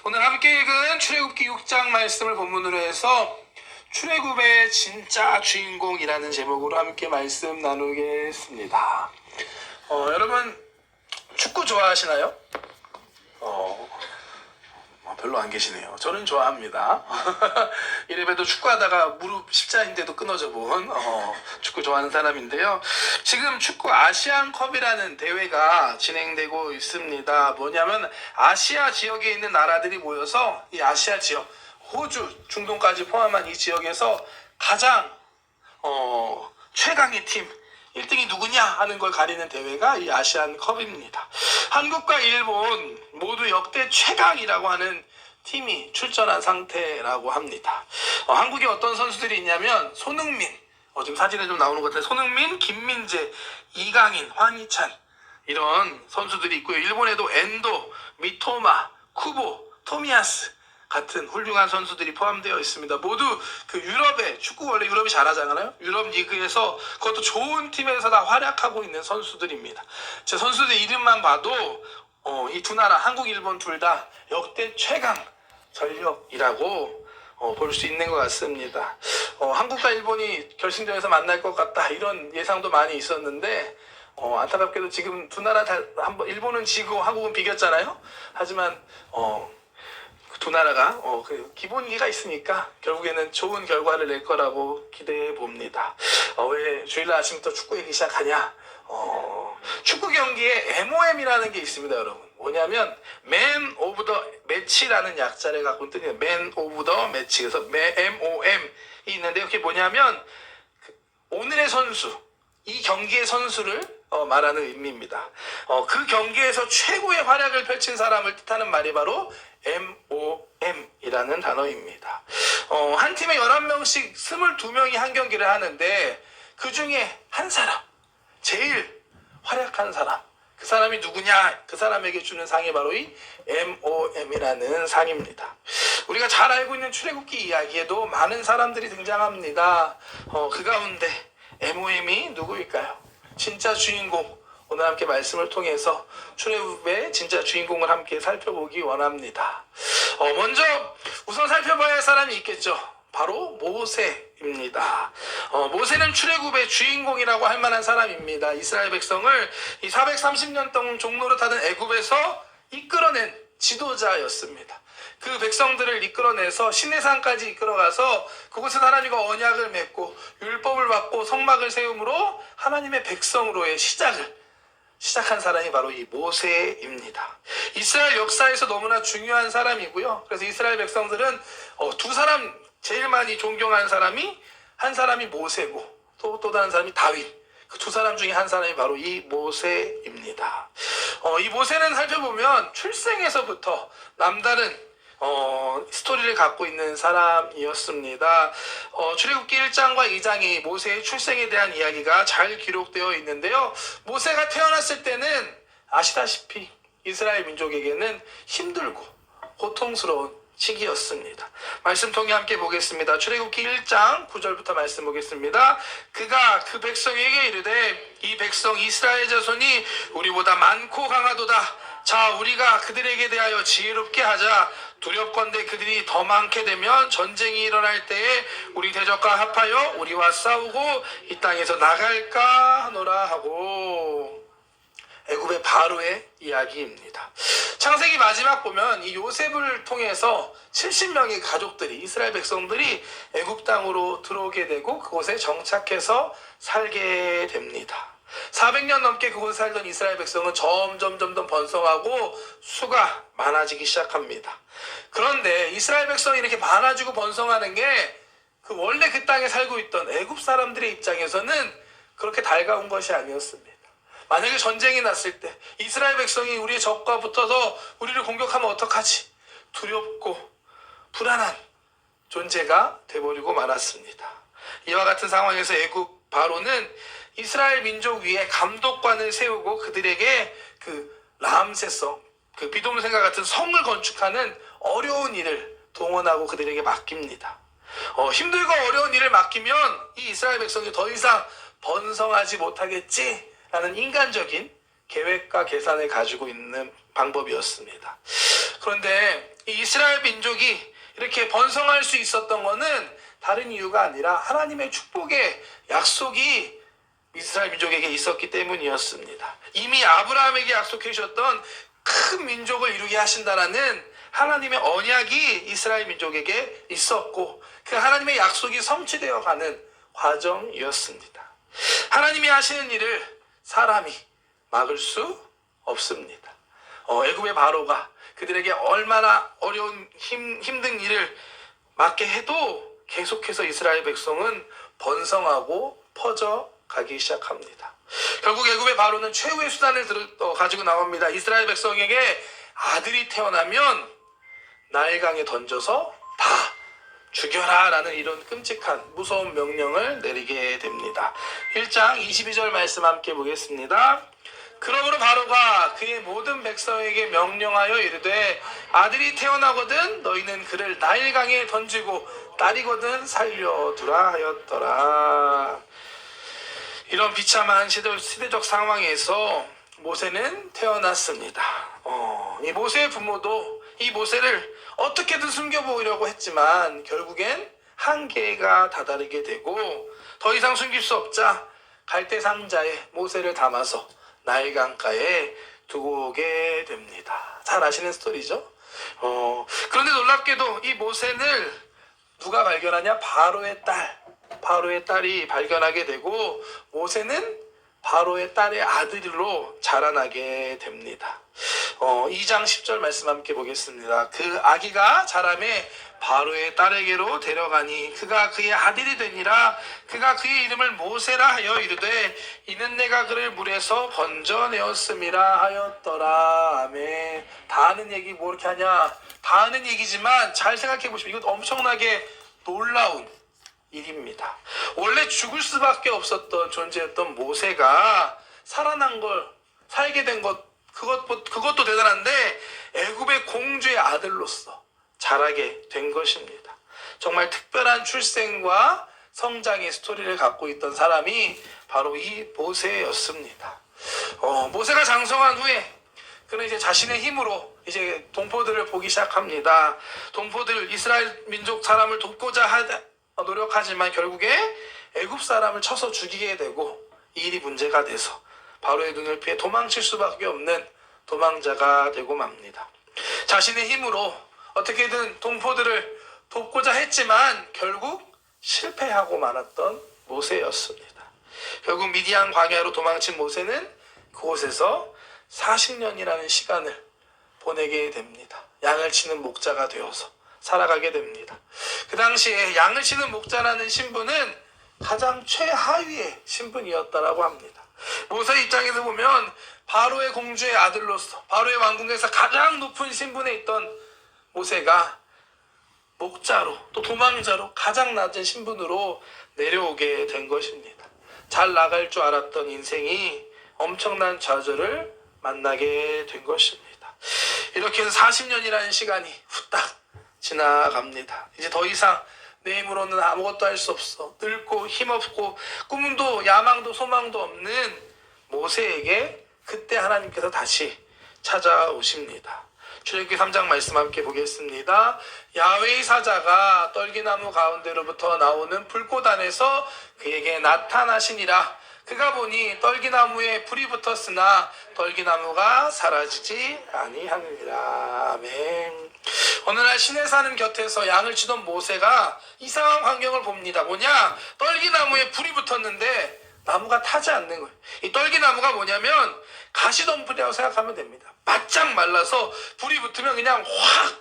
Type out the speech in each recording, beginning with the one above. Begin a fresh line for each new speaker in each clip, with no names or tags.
오늘 함께 읽은 출애굽기 6장 말씀을 본문으로 해서 출애굽의 진짜 주인공이라는 제목으로 함께 말씀 나누겠습니다. 여러분 축구 좋아하시나요? 별로 안 계시네요. 저는 좋아합니다. 이래봬도 축구하다가 무릎 십자인대도 끊어져 본 축구 좋아하는 사람인데요. 지금 축구 아시안컵이라는 대회가 진행되고 있습니다. 뭐냐면 아시아 지역에 있는 나라들이 모여서 이 아시아 지역, 호주, 중동까지 포함한 이 지역에서 가장 최강의 팀 1등이 누구냐 하는 걸 가리는 대회가 이 아시안컵입니다. 한국과 일본 모두 역대 최강이라고 하는 팀이 출전한 상태라고 합니다. 한국에 어떤 선수들이 있냐면 손흥민, 지금 사진에 좀 나오는 것 같아요. 손흥민, 김민재, 이강인, 황희찬 이런 선수들이 있고요. 일본에도 엔도, 미토마, 쿠보, 토미야스 같은 훌륭한 선수들이 포함되어 있습니다. 모두 그 유럽의 축구, 원래 유럽이 잘하잖아요. 유럽 리그에서 그것도 좋은 팀에서 다 활약하고 있는 선수들입니다. 제 선수들 이름만 봐도 이 두 나라, 한국, 일본 둘 다 역대 최강 전력이라고 볼 수 있는 것 같습니다. 한국과 일본이 결승전에서 만날 것 같다 이런 예상도 많이 있었는데 안타깝게도 지금 두 나라 다 일본은 지고 한국은 비겼잖아요. 하지만 두 나라가 그 기본기가 있으니까 결국에는 좋은 결과를 낼 거라고 기대해 봅니다. 왜 주일날 아침부터 축구 얘기 시작하냐? 축구 경기에 MOM이라는 게 있습니다, 여러분. 뭐냐면 Man of the Match라는 약자를 갖고 있는 Man of the Match. 그래서 MOM이 있는데 그게 뭐냐면 오늘의 선수, 이 경기의 선수를 말하는 의미입니다. 그 경기에서 최고의 활약을 펼친 사람을 뜻하는 말이 바로 MOM이라는 단어입니다. 한 팀에 11명씩 22명이 한 경기를 하는데 그 중에 한 사람, 제일 활약한 사람, 그 사람이 누구냐? 그 사람에게 주는 상이 바로 이 MOM이라는 상입니다. 우리가 잘 알고 있는 출애굽기 이야기에도 많은 사람들이 등장합니다. 그 가운데 MOM이 누구일까요? 진짜 주인공, 오늘 함께 말씀을 통해서 출애굽의 진짜 주인공을 함께 살펴보기 원합니다. 먼저 우선 살펴봐야 할 사람이 있겠죠. 바로 모세입니다. 모세는 출애굽의 주인공이라고 할 만한 사람입니다. 이스라엘 백성을 이 430년 동안 종노릇하던 애굽에서 이끌어낸 지도자였습니다. 그 백성들을 이끌어내서 시내산까지 이끌어가서 그곳에서 하나님과 언약을 맺고 율법을 받고 성막을 세움으로 하나님의 백성으로의 시작한 사람이 바로 이 모세입니다. 이스라엘 역사에서 너무나 중요한 사람이고요. 그래서 이스라엘 백성들은 두 사람 제일 많이 존경하는 사람이 한 사람이 모세고 또 다른 사람이 다윗. 그 두 사람 중에 한 사람이 바로 이 모세입니다. 이 모세는 살펴보면 출생에서부터 남다른 스토리를 갖고 있는 사람이었습니다. 출애굽기 1장과 2장이 모세의 출생에 대한 이야기가 잘 기록되어 있는데요. 모세가 태어났을 때는 아시다시피 이스라엘 민족에게는 힘들고 고통스러운 시기였습니다. 말씀 통해 함께 보겠습니다. 출애굽기 1장 9절부터 말씀 보겠습니다. 그가 그 백성에게 이르되 이 백성 이스라엘 자손이 우리보다 많고 강하도다. 자, 우리가 그들에게 대하여 지혜롭게 하자. 두렵건대 그들이 더 많게 되면 전쟁이 일어날 때에 우리 대적과 합하여 우리와 싸우고 이 땅에서 나갈까 하노라 하고. 애굽의 바로의 이야기입니다. 창세기 마지막 보면 이 요셉을 통해서 70명의 가족들이, 이스라엘 백성들이 애굽 땅으로 들어오게 되고 그곳에 정착해서 살게 됩니다. 400년 넘게 그곳에 살던 이스라엘 백성은 점점 번성하고 수가 많아지기 시작합니다. 그런데 이스라엘 백성이 이렇게 많아지고 번성하는 게 그 원래 그 땅에 살고 있던 애굽 사람들의 입장에서는 그렇게 달가운 것이 아니었습니다. 만약에 전쟁이 났을 때 이스라엘 백성이 우리의 적과 붙어서 우리를 공격하면 어떡하지? 두렵고 불안한 존재가 돼버리고 말았습니다. 이와 같은 상황에서 애굽 바로는 이스라엘 민족 위에 감독관을 세우고 그들에게 그 라암세성, 그 비돔생과 같은 성을 건축하는 어려운 일을 동원하고 그들에게 맡깁니다. 힘들고 어려운 일을 맡기면 이 이스라엘 백성이 더 이상 번성하지 못하겠지? 라는 인간적인 계획과 계산을 가지고 있는 방법이었습니다. 그런데 이 이스라엘 민족이 이렇게 번성할 수 있었던 것은 다른 이유가 아니라 하나님의 축복의 약속이 이스라엘 민족에게 있었기 때문이었습니다. 이미 아브라함에게 약속해 주셨던 큰 민족을 이루게 하신다라는 하나님의 언약이 이스라엘 민족에게 있었고 그 하나님의 약속이 성취되어 가는 과정이었습니다. 하나님이 하시는 일을 사람이 막을 수 없습니다. 애굽의 바로가 그들에게 얼마나 어려운 힘든 일을 맡게 해도 계속해서 이스라엘 백성은 번성하고 퍼져가기 시작합니다. 결국 애굽의 바로는 최후의 수단을 가지고 나옵니다. 이스라엘 백성에게 아들이 태어나면 나일강에 던져서 다 죽여라 라는 이런 끔찍한 무서운 명령을 내리게 됩니다. 1장 22절 말씀 함께 보겠습니다. 그러므로 바로가 그의 모든 백성에게 명령하여 이르되 아들이 태어나거든 너희는 그를 나일강에 던지고 딸이거든 살려두라 하였더라. 이런 비참한 시대적 상황에서 모세는 태어났습니다. 이 모세의 부모도 이 모세를 어떻게든 숨겨보려고 했지만 결국엔 한계가 다다르게 되고 더 이상 숨길 수 없자 갈대 상자에 모세를 담아서 나일강가에 두고 오게 됩니다. 잘 아시는 스토리죠? 그런데 놀랍게도 이 모세를 누가 발견하냐? 바로의 딸이 발견하게 되고 모세는 바로의 딸의 아들로 자라나게 됩니다. 2장 10절 말씀 함께 보겠습니다. 그 아기가 자라매 바로의 딸에게로 데려가니 그가 그의 아들이 되니라. 그가 그의 이름을 모세라 하여 이르되 이는 내가 그를 물에서 건져내었음이라 하였더라. 아멘. 다 아는 얘기 뭐 이렇게 하냐? 다 아는 얘기지만 잘 생각해 보시면 이건 엄청나게 놀라운 일입니다. 원래 죽을 수밖에 없었던 존재였던 모세가 살아난 걸, 살게 된 것, 그것도 대단한데 애굽의 공주의 아들로서 자라게 된 것입니다. 정말 특별한 출생과 성장의 스토리를 갖고 있던 사람이 바로 이 모세였습니다. 모세가 장성한 후에 그는 이제 자신의 힘으로 이제 동포들을 보기 시작합니다. 동포들 이스라엘 민족 사람을 돕고자 노력하지만 결국에 애굽 사람을 쳐서 죽이게 되고 이 일이 문제가 돼서 바로의 눈을 피해 도망칠 수밖에 없는 도망자가 되고 맙니다. 자신의 힘으로 어떻게든 동포들을 돕고자 했지만 결국 실패하고 말았던 모세였습니다. 결국 미디안 광야로 도망친 모세는 그곳에서 40년이라는 시간을 보내게 됩니다. 양을 치는 목자가 되어서 살아가게 됩니다. 그 당시에 양을 치는 목자라는 신분은 가장 최하위의 신분이었다라고 합니다. 모세 입장에서 보면 바로의 공주의 아들로서 바로의 왕궁에서 가장 높은 신분에 있던 모세가 목자로 또 도망자로 가장 낮은 신분으로 내려오게 된 것입니다. 잘 나갈 줄 알았던 인생이 엄청난 좌절을 만나게 된 것입니다. 이렇게 해서 40년이라는 시간이 후딱 지나갑니다. 이제 더 이상 내 힘으로는 아무것도 할 수 없어. 늙고 힘없고 꿈도 야망도 소망도 없는 모세에게 그때 하나님께서 다시 찾아오십니다. 출애굽기 3장 말씀 함께 보겠습니다. 야훼의 사자가 떨기나무 가운데로부터 나오는 불꽃 안에서 그에게 나타나시니라. 그가 보니 떨기나무에 불이 붙었으나 떨기나무가 사라지지 아니하느니라. 아멘. 어느 날 시내산 곁에서 양을 치던 모세가 이상한 광경을 봅니다. 뭐냐? 떨기나무에 불이 붙었는데 나무가 타지 않는 거예요. 이 떨기나무가 뭐냐면 가시덤불이라고 생각하면 됩니다. 바짝 말라서 불이 붙으면 그냥 확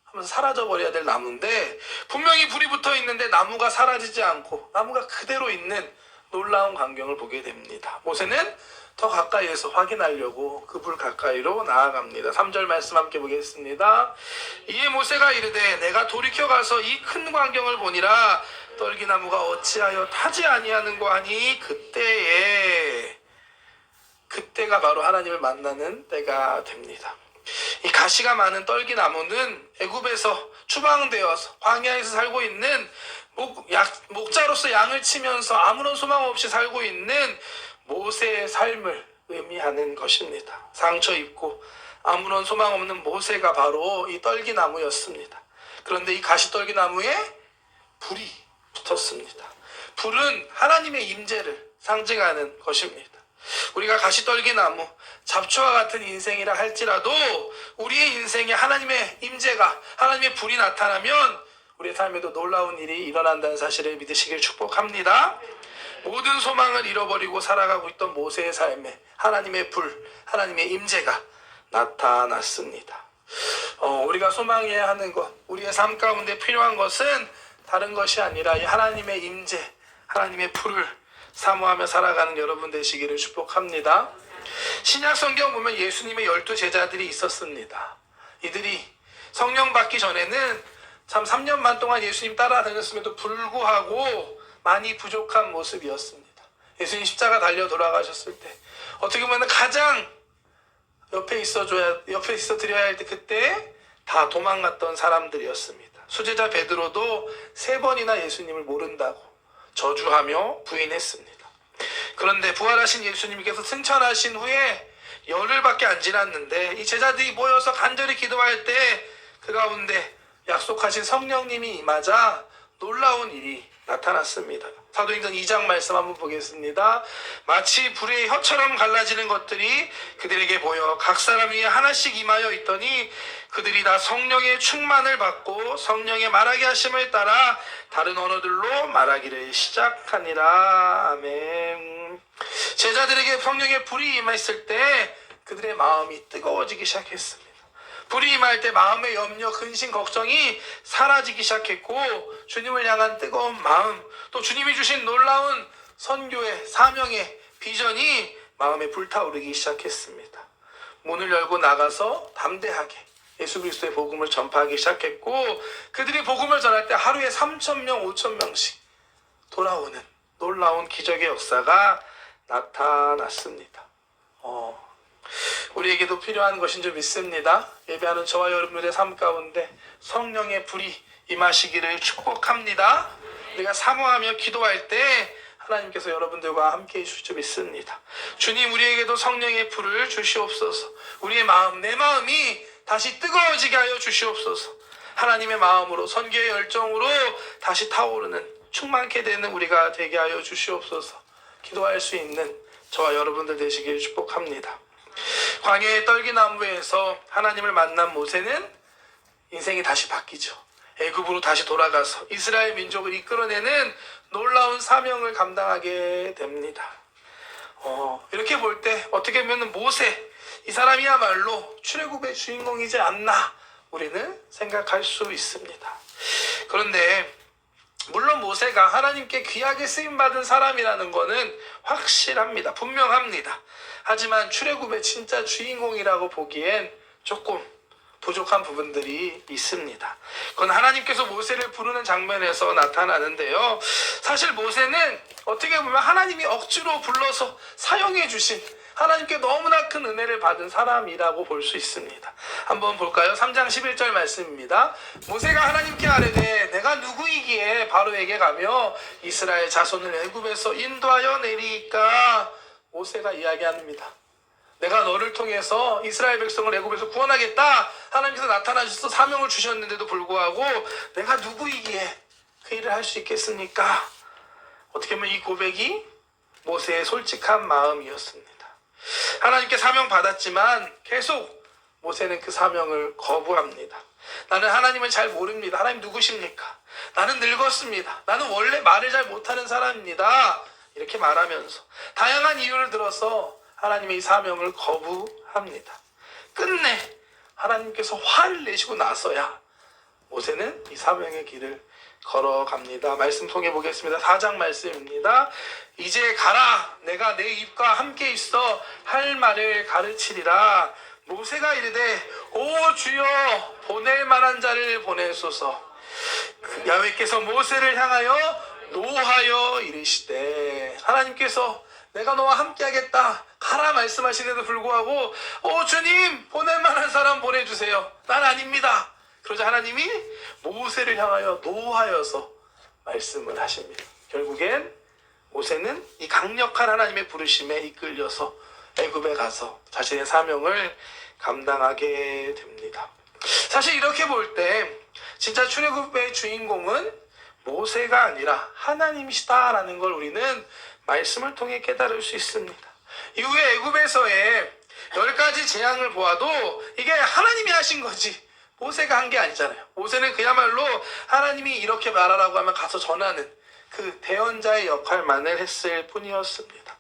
하면서 사라져버려야 될 나무인데 분명히 불이 붙어 있는데 나무가 사라지지 않고 나무가 그대로 있는 놀라운 광경을 보게 됩니다. 모세는 더 가까이에서 확인하려고 그 불 가까이로 나아갑니다. 3절 말씀 함께 보겠습니다. 이에 모세가 이르되 내가 돌이켜 가서 이 큰 광경을 보니라. 떨기나무가 어찌하여 타지 아니하는고 하니 그때가 바로 하나님을 만나는 때가 됩니다. 이 가시가 많은 떨기나무는 애굽에서 추방되어서 광야에서 살고 있는 목자로서 양을 치면서 아무런 소망 없이 살고 있는 모세의 삶을 의미하는 것입니다. 상처 입고 아무런 소망 없는 모세가 바로 이 떨기나무였습니다. 그런데 이 가시떨기나무에 불이 붙었습니다. 불은 하나님의 임재를 상징하는 것입니다. 우리가 가시떨기나무, 잡초와 같은 인생이라 할지라도 우리의 인생에 하나님의 임재가, 하나님의 불이 나타나면 우리의 삶에도 놀라운 일이 일어난다는 사실을 믿으시길 축복합니다. 모든 소망을 잃어버리고 살아가고 있던 모세의 삶에 하나님의 불, 하나님의 임재가 나타났습니다. 우리가 소망해야 하는 것, 우리의 삶 가운데 필요한 것은 다른 것이 아니라 이 하나님의 임재, 하나님의 불을 사모하며 살아가는 여러분 되시기를 축복합니다. 신약 성경 보면 예수님의 12 제자들이 있었습니다. 이들이 성령 받기 전에는 참 3년 반 동안 예수님 따라다녔음에도 불구하고 많이 부족한 모습이었습니다. 예수님 십자가 달려 돌아가셨을 때 어떻게 보면 가장 옆에 있어 드려야 할 때 그때 다 도망갔던 사람들이었습니다. 수제자 베드로도 3번이나 예수님을 모른다고 저주하며 부인했습니다. 그런데 부활하신 예수님께서 승천하신 후에 열흘밖에 안 지났는데 이 제자들이 모여서 간절히 기도할 때 그 가운데 약속하신 성령님이 임하자 놀라운 일이 나타났습니다. 사도행전 2장 말씀 한번 보겠습니다. 마치 불의 혀처럼 갈라지는 것들이 그들에게 보여 각 사람 위에 하나씩 임하여 있더니 그들이 다 성령의 충만을 받고 성령의 말하게 하심을 따라 다른 언어들로 말하기를 시작하니라. 아멘. 제자들에게 성령의 불이 임했을 때 그들의 마음이 뜨거워지기 시작했습니다. 불이 임할 때 마음의 염려, 근심, 걱정이 사라지기 시작했고 주님을 향한 뜨거운 마음, 또 주님이 주신 놀라운 선교의 사명의 비전이 마음에 불타오르기 시작했습니다. 문을 열고 나가서 담대하게 예수 그리스도의 복음을 전파하기 시작했고 그들이 복음을 전할 때 하루에 3,000명, 5,000명씩 돌아오는 놀라운 기적의 역사가 나타났습니다. 우리에게도 필요한 것인 줄 믿습니다. 예배하는 저와 여러분들의 삶 가운데 성령의 불이 임하시기를 축복합니다. 우리가 사모하며 기도할 때 하나님께서 여러분들과 함께 해주실 줄 믿습니다. 주님, 우리에게도 성령의 불을 주시옵소서. 우리의 마음, 내 마음이 다시 뜨거워지게 하여 주시옵소서. 하나님의 마음으로, 선교의 열정으로 다시 타오르는, 충만케 되는 우리가 되게 하여 주시옵소서. 기도할 수 있는 저와 여러분들 되시길 축복합니다. 광야의 떨기나무에서 하나님을 만난 모세는 인생이 다시 바뀌죠. 애굽으로 다시 돌아가서 이스라엘 민족을 이끌어내는 놀라운 사명을 감당하게 됩니다. 이렇게 볼 때 어떻게 보면 모세, 이 사람이야말로 출애굽의 주인공이지 않나 우리는 생각할 수 있습니다. 그런데 물론 모세가 하나님께 귀하게 쓰임받은 사람이라는 것은 확실합니다. 분명합니다. 하지만 출애굽의 진짜 주인공이라고 보기엔 조금 부족한 부분들이 있습니다. 그건 하나님께서 모세를 부르는 장면에서 나타나는데요. 사실 모세는 어떻게 보면 하나님이 억지로 불러서 사용해 주신 하나님께 너무나 큰 은혜를 받은 사람이라고 볼 수 있습니다. 한번 볼까요? 3장 11절 말씀입니다. 모세가 하나님께 아뢰되 내가 누구이기에 바로에게 가며 이스라엘 자손을 애굽에서 인도하여 내리까. 모세가 이야기합니다. 내가 너를 통해서 이스라엘 백성을 애굽에서 구원하겠다. 하나님께서 나타나셔서 사명을 주셨는데도 불구하고 내가 누구이기에 그 일을 할 수 있겠습니까? 어떻게 보면 이 고백이 모세의 솔직한 마음이었습니다. 하나님께 사명 받았지만 계속 모세는 그 사명을 거부합니다. 나는 하나님을 잘 모릅니다. 하나님 누구십니까? 나는 늙었습니다. 나는 원래 말을 잘 못하는 사람입니다. 이렇게 말하면서 다양한 이유를 들어서 하나님의 이 사명을 거부합니다. 끝내 하나님께서 화를 내시고 나서야 모세는 이 사명의 길을 걸어갑니다. 말씀 통해 보겠습니다. 4장 말씀입니다. 이제 가라. 내가 내 입과 함께 있어 할 말을 가르치리라. 모세가 이르되 오 주여 보낼 만한 자를 보내소서. 야훼께서 모세를 향하여 노하여 이르시되 하나님께서 내가 너와 함께 하겠다 가라 말씀하시는데도 불구하고 오 주님 보낼 만한 사람 보내주세요. 난 아닙니다. 그러자 하나님이 모세를 향하여 노하여서 말씀을 하십니다. 결국엔 모세는 이 강력한 하나님의 부르심에 이끌려서 애굽에 가서 자신의 사명을 감당하게 됩니다. 사실 이렇게 볼 때 진짜 출애굽의 주인공은 모세가 아니라 하나님이시다라는 걸 우리는 말씀을 통해 깨달을 수 있습니다. 이후에 애굽에서의 10가지 재앙을 보아도 이게 하나님이 하신 거지 모세가 한 게 아니잖아요. 모세는 그야말로 하나님이 이렇게 말하라고 하면 가서 전하는 그 대언자의 역할만을 했을 뿐이었습니다.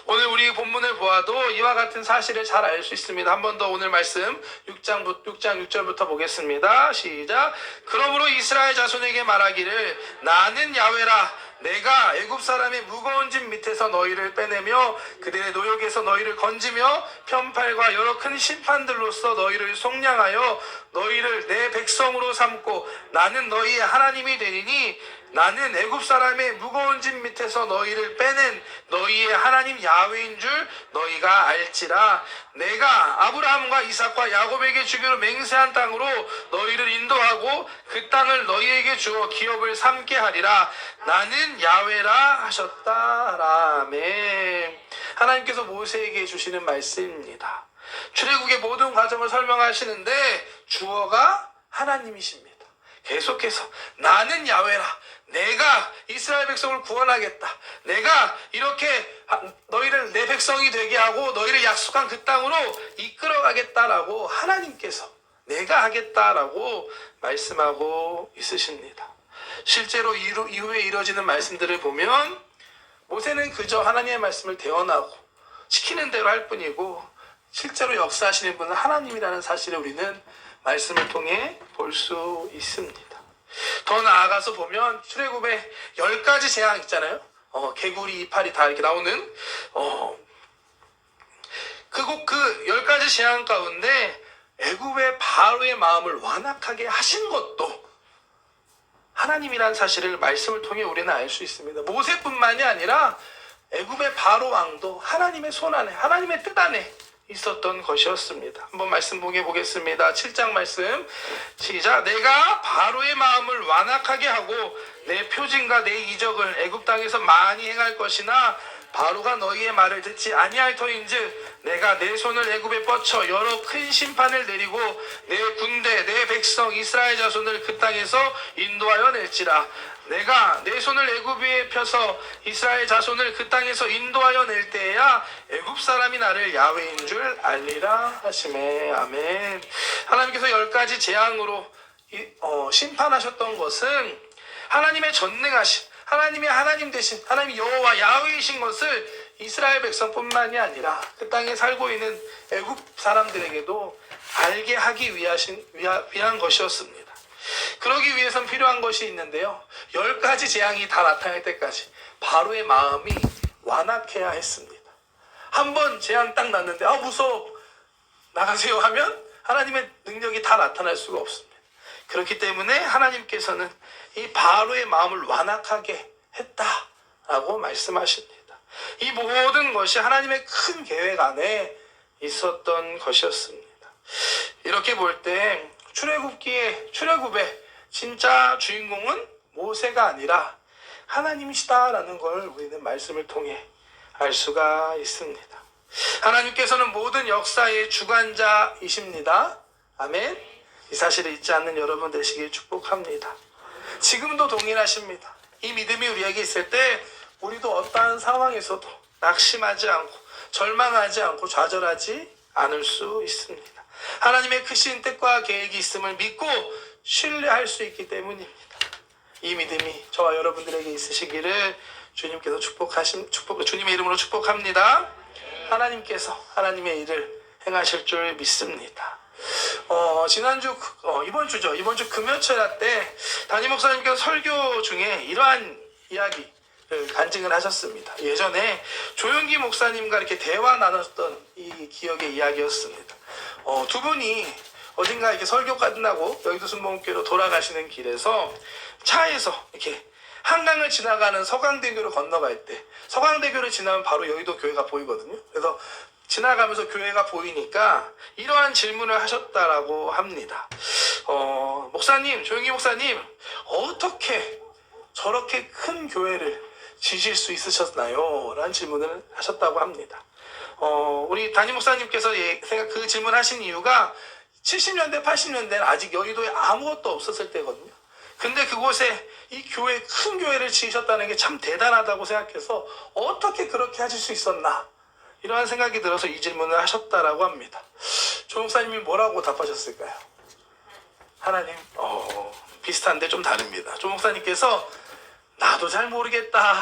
오늘 우리 본문을 보아도 이와 같은 사실을 잘 알 수 있습니다. 한 번 더 오늘 말씀 6장 6절부터 보겠습니다. 시작. 그러므로 이스라엘 자손에게 말하기를 나는 야훼라 내가 애굽 사람의 무거운 짐 밑에서 너희를 빼내며 그들의 노역에서 너희를 건지며 편팔과 여러 큰 심판들로서 너희를 속량하여 너희를 내 백성으로 삼고 나는 너희의 하나님이 되리니 나는 애굽 사람의 무거운 짐 밑에서 너희를 빼낸 너희의 하나님 야훼인 줄 너희가 알지라. 내가 아브라함과 이삭과 야곱에게 주기로 맹세한 땅으로 너희를 인도하고 그 땅을 너희에게 주어 기업을 삼게 하리라. 나는 야훼라 하셨다. 아멘. 하나님께서 모세에게 주시는 말씀입니다. 출애굽의 모든 과정을 설명하시는데 주어가 하나님이십니다. 계속해서 나는 야훼라 내가 이스라엘 백성을 구원하겠다. 내가 이렇게 너희를 내 백성이 되게 하고 너희를 약속한 그 땅으로 이끌어가겠다라고 하나님께서 내가 하겠다라고 말씀하고 있으십니다. 실제로 이후에 이루어지는 말씀들을 보면 모세는 그저 하나님의 말씀을 대언하고 시키는 대로 할 뿐이고 실제로 역사하시는 분은 하나님이라는 사실을 우리는 말씀을 통해 볼 수 있습니다. 더 나아가서 보면 출애굽의 10가지 재앙 있잖아요. 개구리 이파리 다 이렇게 나오는 그 10가지 재앙 가운데 애굽의 바로의 마음을 완악하게 하신 것도 하나님이라는 사실을 말씀을 통해 우리는 알 수 있습니다. 모세뿐만이 아니라 애굽의 바로 왕도 하나님의 손 안에 하나님의 뜻 안에 있었던 것이었습니다. 한번 말씀 보겠습니다. 7장 말씀 시작. 내가 바로의 마음을 완악하게 하고 내 표징과 내 이적을 애굽 땅에서 많이 행할 것이나 바로가 너희의 말을 듣지 아니할 터인즉 내가 내 손을 애굽에 뻗쳐 여러 큰 심판을 내리고 내 군대 내 백성 이스라엘 자손을 그 땅에서 인도하여 낼지라. 내가 내 손을 애굽 위에 펴서 이스라엘 자손을 그 땅에서 인도하여 낼 때에야 애굽 사람이 나를 야훼인 줄 알리라 하시매. 아멘. 하나님께서 10가지 재앙으로 심판하셨던 것은 하나님의 전능하신 하나님의 하나님 되신 하나님 여호와 야훼이신 것을 이스라엘 백성뿐만이 아니라 그 땅에 살고 있는 애굽 사람들에게도 알게 하기 위한 것이었습니다. 그러기 위해선 필요한 것이 있는데요. 10가지 재앙이 다 나타날 때까지 바로의 마음이 완악해야 했습니다. 한번 재앙 딱 났는데 무서워 나가세요 하면 하나님의 능력이 다 나타날 수가 없습니다. 그렇기 때문에 하나님께서는 이 바로의 마음을 완악하게 했다라고 말씀하십니다. 이 모든 것이 하나님의 큰 계획 안에 있었던 것이었습니다. 이렇게 볼 때 출애굽의 진짜 주인공은 모세가 아니라 하나님이시다라는 걸 우리는 말씀을 통해 알 수가 있습니다. 하나님께서는 모든 역사의 주관자이십니다. 아멘. 이 사실을 잊지 않는 여러분 되시길 축복합니다. 지금도 동일하십니다. 이 믿음이 우리에게 있을 때 우리도 어떠한 상황에서도 낙심하지 않고 절망하지 않고 좌절하지 않을 수 있습니다. 하나님의 크신 뜻과 계획이 있음을 믿고 신뢰할 수 있기 때문입니다. 이 믿음이 저와 여러분들에게 있으시기를 주님께서 주님의 이름으로 축복합니다. 하나님께서 하나님의 일을 행하실 줄 믿습니다. 이번 주 금요철야 때 담임 목사님께서 설교 중에 이러한 이야기를 간증을 하셨습니다. 예전에 조용기 목사님과 이렇게 대화 나눴던 이 기억의 이야기였습니다. 두 분이 어딘가 이렇게 설교 끝나고 여의도 순복음교로 돌아가시는 길에서 차에서 이렇게 한강을 지나가는 서강대교를 건너갈 때 서강대교를 지나면 바로 여의도 교회가 보이거든요. 그래서 지나가면서 교회가 보이니까 이러한 질문을 하셨다라고 합니다. 조용기 목사님, 어떻게 저렇게 큰 교회를 지실 수 있으셨나요? 라는 질문을 하셨다고 합니다. 우리 담임 목사님께서 그 질문하신 이유가 70년대, 80년대는 아직 여의도에 아무것도 없었을 때거든요. 근데 그곳에 이 교회, 큰 교회를 지으셨다는 게 참 대단하다고 생각해서 어떻게 그렇게 하실 수 있었나? 이러한 생각이 들어서 이 질문을 하셨다라고 합니다. 조 목사님이 뭐라고 답하셨을까요? 하나님, 비슷한데 좀 다릅니다. 조 목사님께서 나도 잘 모르겠다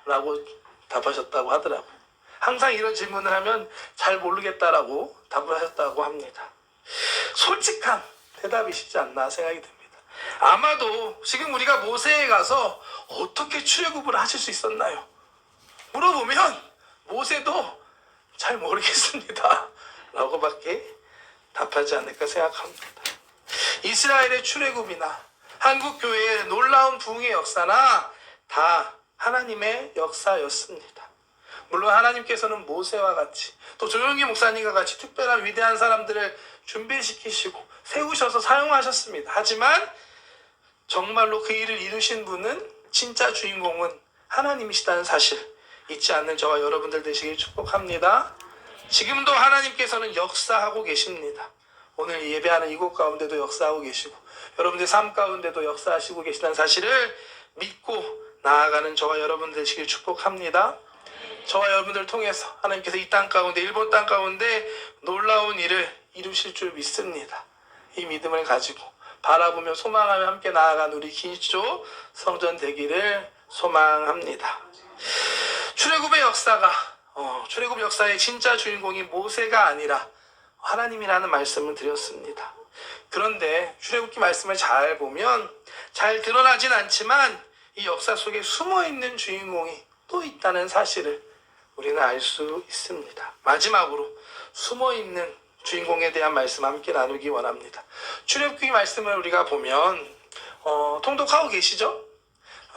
라고 답하셨다고 하더라고요. 항상 이런 질문을 하면 잘 모르겠다라고 답을 하셨다고 합니다. 솔직한 대답이시지 않나 생각이 듭니다. 아마도 지금 우리가 모세에 가서 어떻게 출애굽을 하실 수 있었나요? 물어보면 모세도 잘 모르겠습니다 라고밖에 답하지 않을까 생각합니다. 이스라엘의 출애굽이나 한국교회의 놀라운 부흥의 역사나 다 하나님의 역사였습니다. 물론 하나님께서는 모세와 같이 또 조용기 목사님과 같이 특별한 위대한 사람들을 준비시키시고 세우셔서 사용하셨습니다. 하지만 정말로 그 일을 이루신 분은, 진짜 주인공은 하나님이시다는 사실 잊지 않는 저와 여러분들 되시길 축복합니다. 지금도 하나님께서는 역사하고 계십니다. 오늘 예배하는 이곳 가운데도 역사하고 계시고 여러분들 삶 가운데도 역사하시고 계시다는 사실을 믿고 나아가는 저와 여러분들 되시길 축복합니다. 저와 여러분들을 통해서 하나님께서 이 땅 가운데, 일본 땅 가운데 놀라운 일을 이루실 줄 믿습니다. 이 믿음을 가지고 바라보며 소망하며 함께 나아간 우리 기초 성전 되기를 소망합니다. 출애굽의 역사가 출애굽 역사의 진짜 주인공이 모세가 아니라 하나님이라는 말씀을 드렸습니다. 그런데 출애굽기 말씀을 잘 보면 잘 드러나진 않지만 이 역사 속에 숨어있는 주인공이 또 있다는 사실을 우리는 알 수 있습니다. 마지막으로 숨어있는 주인공에 대한 말씀 함께 나누기 원합니다. 출애굽기 말씀을 우리가 보면 통독하고 계시죠?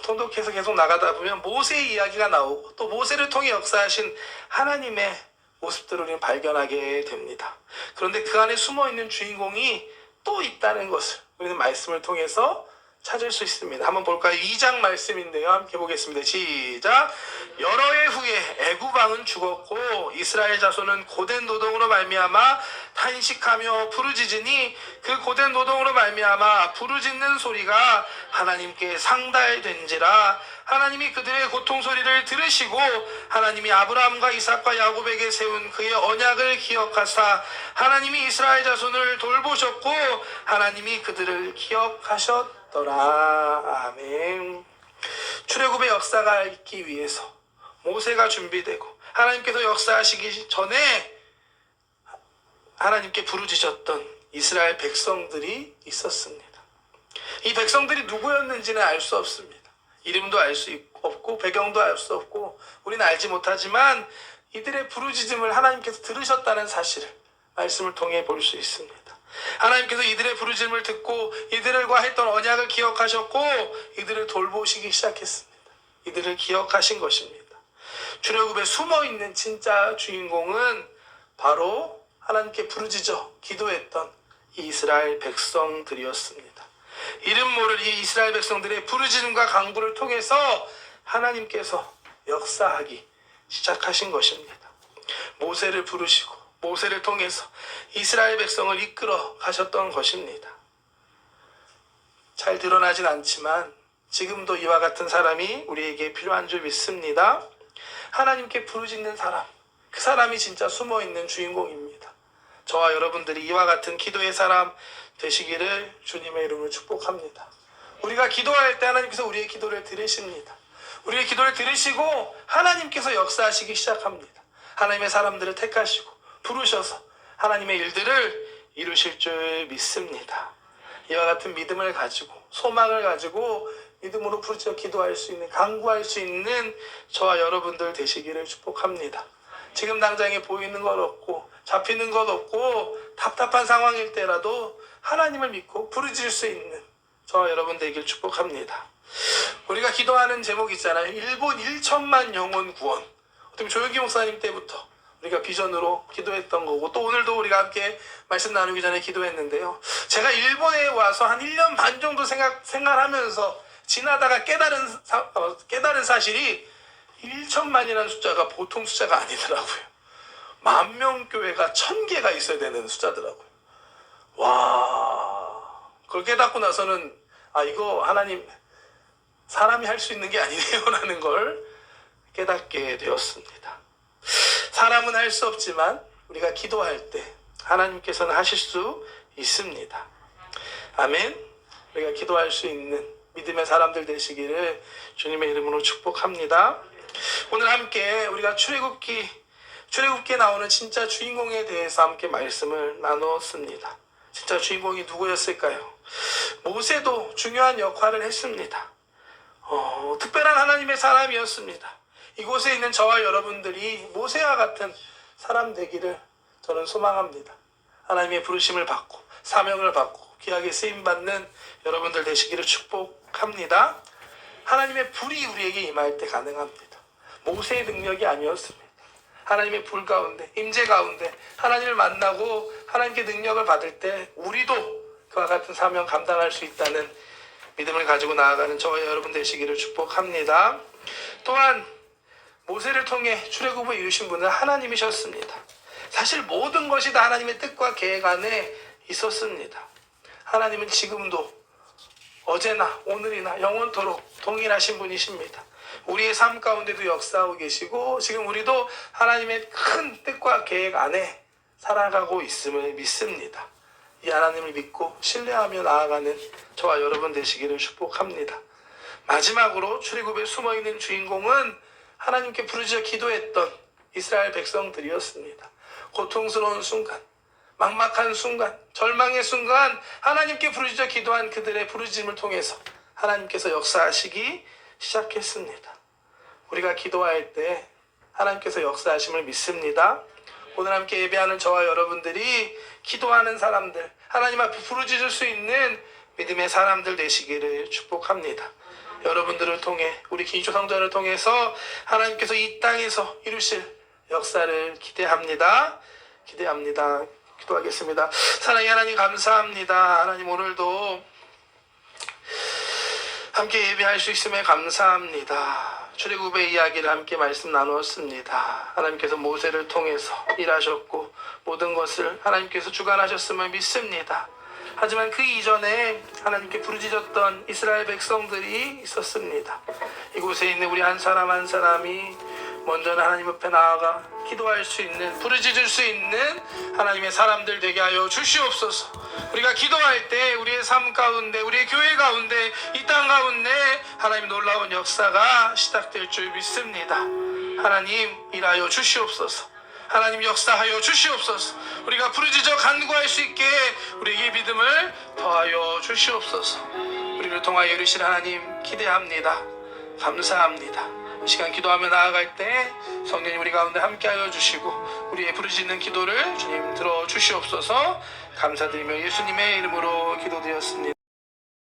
통독해서 계속 나가다 보면 모세의 이야기가 나오고 또 모세를 통해 역사하신 하나님의 모습들을 우리는 발견하게 됩니다. 그런데 그 안에 숨어있는 주인공이 또 있다는 것을 우리는 말씀을 통해서 찾을 수 있습니다. 한번 볼까요? 2장 말씀인데요. 함께 보겠습니다. 시작. 여러 해 후에 애굽 왕은 죽었고 이스라엘 자손은 고된 노동으로 말미암아 탄식하며 부르짖으니 그 고된 노동으로 말미암아 부르짖는 소리가 하나님께 상달된지라. 하나님이 그들의 고통 소리를 들으시고 하나님이 아브라함과 이삭과 야곱에게 세운 그의 언약을 기억하사 하나님이 이스라엘 자손을 돌보셨고 하나님이 그들을 기억하셨더라. 아멘. 출애굽의 역사가 있기 위해서 모세가 준비되고 하나님께서 역사하시기 전에 하나님께 부르짖었던 이스라엘 백성들이 있었습니다. 이 백성들이 누구였는지는 알 수 없습니다. 이름도 알 수 없고 배경도 알 수 없고 우리는 알지 못하지만 이들의 부르짖음을 하나님께서 들으셨다는 사실을 말씀을 통해 볼 수 있습니다. 하나님께서 이들의 부르짖음을 듣고 이들과 했던 언약을 기억하셨고 이들을 돌보시기 시작했습니다. 이들을 기억하신 것입니다. 출애굽에 숨어있는 진짜 주인공은 바로 하나님께 부르짖어 기도했던 이 이스라엘 백성들이었습니다. 이름 모를 이 이스라엘 백성들의 부르짖음과 간구를 통해서 하나님께서 역사하기 시작하신 것입니다. 모세를 부르시고 모세를 통해서 이스라엘 백성을 이끌어 가셨던 것입니다. 잘 드러나진 않지만 지금도 이와 같은 사람이 우리에게 필요한 줄 믿습니다. 하나님께 부르짖는 사람, 그 사람이 진짜 숨어있는 주인공입니다. 저와 여러분들이 이와 같은 기도의 사람 되시기를 주님의 이름으로 축복합니다. 우리가 기도할 때 하나님께서 우리의 기도를 들으십니다. 우리의 기도를 들으시고 하나님께서 역사하시기 시작합니다. 하나님의 사람들을 택하시고 부르셔서 하나님의 일들을 이루실 줄 믿습니다. 이와 같은 믿음을 가지고 소망을 가지고 믿음으로 부르짖어 기도할 수 있는, 간구할 수 있는 저와 여러분들 되시기를 축복합니다. 지금 당장에 보이는 것 없고 잡히는 것 없고 답답한 상황일 때라도 하나님을 믿고 부르짖을 수 있는 저와 여러분 되길 축복합니다. 우리가 기도하는 제목이 있잖아요. 일본 1천만 영혼 구원. 어떻게 조용기 목사님 때부터 우리가 비전으로 기도했던 거고 또 오늘도 우리가 함께 말씀 나누기 전에 기도했는데요. 제가 일본에 와서 한 1년 반 정도 생활하면서 지나다가 깨달은 사실이 1천만이라는 숫자가 보통 숫자가 아니더라고요. 10,000명 교회가 1000개가 있어야 되는 숫자더라고요. 와, 그걸 깨닫고 나서는 이거 하나님 사람이 할 수 있는 게 아니네요 라는 걸 깨닫게 되었습니다. 사람은 할 수 없지만 우리가 기도할 때 하나님께서는 하실 수 있습니다. 아멘. 우리가 기도할 수 있는 믿음의 사람들 되시기를 주님의 이름으로 축복합니다. 오늘 함께 우리가 출애굽기에 나오는 진짜 주인공에 대해서 함께 말씀을 나누었습니다. 진짜 주인공이 누구였을까요? 모세도 중요한 역할을 했습니다. 특별한 하나님의 사람이었습니다. 이곳에 있는 저와 여러분들이 모세와 같은 사람 되기를 저는 소망합니다. 하나님의 부르심을 받고 사명을 받고 귀하게 쓰임받는 여러분들 되시기를 축복합니다. 하나님의 불이 우리에게 임할 때 가능합니다. 모세의 능력이 아니었습니다. 하나님의 불 가운데, 임재 가운데 하나님을 만나고 하나님께 능력을 받을 때 우리도 그와 같은 사명 감당할 수 있다는 믿음을 가지고 나아가는 저와 여러분 되시기를 축복합니다. 또한 모세를 통해 출애굽을 이루신 분은 하나님이셨습니다. 사실 모든 것이 다 하나님의 뜻과 계획 안에 있었습니다. 하나님은 지금도 어제나 오늘이나 영원토록 동일하신 분이십니다. 우리의 삶 가운데도 역사하고 계시고 지금 우리도 하나님의 큰 뜻과 계획 안에 살아가고 있음을 믿습니다. 이 하나님을 믿고 신뢰하며 나아가는 저와 여러분 되시기를 축복합니다. 마지막으로 출애굽에 숨어있는 주인공은 하나님께 부르짖어 기도했던 이스라엘 백성들이었습니다. 고통스러운 순간, 막막한 순간, 절망의 순간 하나님께 부르짖어 기도한 그들의 부르짖음을 통해서 하나님께서 역사하시기 시작했습니다. 우리가 기도할 때 하나님께서 역사하심을 믿습니다. 오늘 함께 예배하는 저와 여러분들이 기도하는 사람들, 하나님 앞에 부르짖을 수 있는 믿음의 사람들 되시기를 축복합니다. 여러분들을 통해 우리 기조 성전을 통해서 하나님께서 이 땅에서 이루실 역사를 기대합니다. 기도하겠습니다. 사랑의 하나님 감사합니다. 하나님 오늘도 함께 예배할 수 있음에 감사합니다. 출애굽의 이야기를 함께 말씀 나누었습니다. 하나님께서 모세를 통해서 일하셨고 모든 것을 하나님께서 주관하셨음을 믿습니다. 하지만 그 이전에 하나님께 부르짖었던 이스라엘 백성들이 있었습니다. 이곳에 있는 우리 한 사람 한 사람이 먼저는 하나님 앞에 나아가 기도할 수 있는, 부르짖을 수 있는 하나님의 사람들 되게 하여 주시옵소서. 우리가 기도할 때 우리의 삶 가운데, 우리의 교회 가운데, 이 땅 가운데 하나님 놀라운 역사가 시작될 줄 믿습니다. 하나님 일하여 주시옵소서. 하나님 역사하여 주시옵소서. 우리가 부르짖어 간구할 수 있게 우리에게 믿음을 더하여 주시옵소서. 우리를 통하여 이루실 하나님 기대합니다. 감사합니다. 이 시간 기도하며 나아갈 때 성령님 우리 가운데 함께하여 주시고 우리의 부르짖는 기도를 주님 들어주시옵소서. 감사드리며 예수님의 이름으로 기도드렸습니다.